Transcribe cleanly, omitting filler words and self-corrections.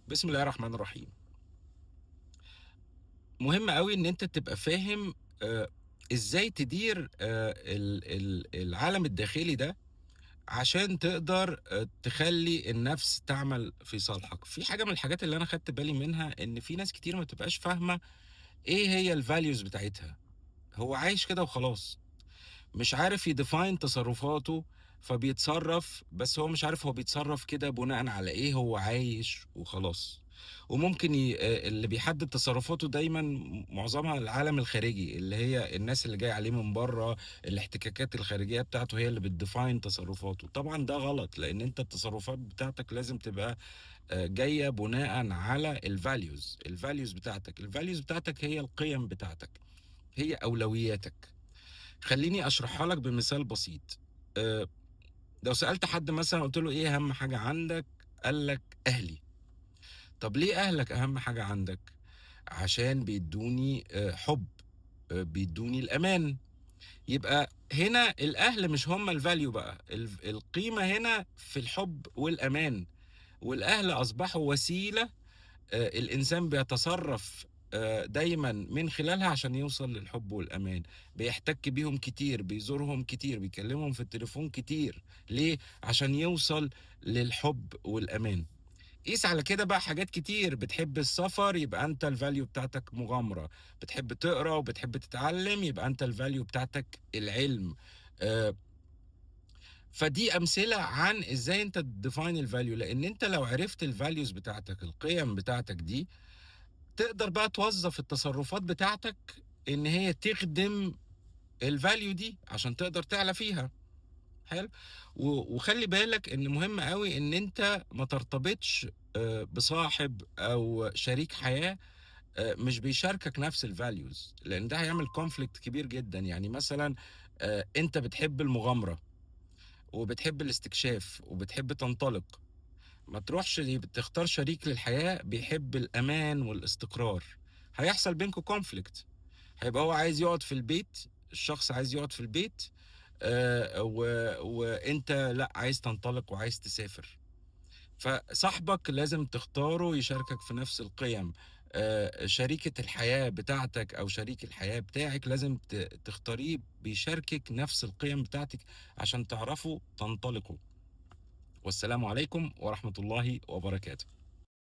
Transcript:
بسم الله الرحمن الرحيم. مهم أوي إن أنت تبقى فاهم آآ إزاي تدير العالم الداخلي ده، عشان تقدر تخلّي النَفْس تعمل في صالحك. في حاجة من الحاجات اللي أنا خدت بالي منها، إن في ناس كتير ما بتبقاش فاهمة إيه هي الvalues بتاعتها. هو عايش كده وخلاص، مش عارف يdefine تصرفاته، فبيتصرّف، بس هو مش عارف هو بيتصرّف كده بناءً على إيه، هو عايش وخلاص. وممكن اللي بيحدد تصرفاته دايمًا معظمها العالم الخارجي، اللي هي الناس اللي جاية عليه من برّه، الاحتكاكات الخارجية بتاعته هي اللي بتdefine تصرفاته. طبعًا ده غلط، لإن أنت التصرفات بتاعتك لازم تبقى جاية بناءً على الvalues بتاعتك. الvalues بتاعتك هي القيم بتاعتك، هي أولوياتك. خلّيني أشرحها لك بمثال بسيط. آآ لو سألت حد مثلًا قُلت له إيه أهم حاجة عندك؟ قال لك أهلي. طب ليه أهلك أهم حاجة عندك؟ عشان بيدّوني حُب، بيدّوني الأمان. يبقى هنا الأهل مش هم الvalue بقى، القيمة هنا في الحُب والأمان، والأهل أصبحوا وسيلة الإنسان بيتصرّف دايمًا من خلالها عشان يوصل للحُب والأمان. بيحتَك بيهم كتير، بيزورهم كتير، بيكلّمهم في التليفون كتير. ليه؟ عشان يوصل للحُب والأمان. قيس على كده بقى حاجات كتير. بتحب السفر، يبقى أنت الvalue بتاعتك مغامرة. بتحب تقرا وبتحب تتعلّم، يبقى أنت الvalue بتاعتك العلم. آآ فدي أمثلة عن إزاي أنت تdefine الvalue، لإن أنت لو عرفت الvalues بتاعتك، القيم بتاعتك دي، تقدر بقى توظّف التصرفات بتاعتك إن هي تخدم الvalue دي عشان تقدر تعلى فيها. حلو. وخلّي بالك إن مهم أوي إن أنت ما ترتبطش بصاحب أو شريك حياة مش بيشاركك نفس الvalues، لإن ده هيعمل conflict كبير جدًا. يعني مثلًا أنت بتحب المغامرة، وبتحب الاستكشاف، وبتحب تنطلق. ما تروحش تختار شريك للحياة بيحب الأمان والاستقرار. هيحصل بينكم conflict. هيبقى هو عايز يقعد في البيت، الشخص عايز يقعد في البيت، و وأنت لأ، عايز تنطلق وعايز تسافر. فصاحبك لازم تختاره يشاركك في نفس القيم. شريكة الحياة بتاعتك أو شريك الحياة بتاعِك لازم تختاريه بيشاركِك نفس القيم بتاعتِك عشان تعرفوا تنطلقوا. والسلام عليكم ورحمة الله وبركاته.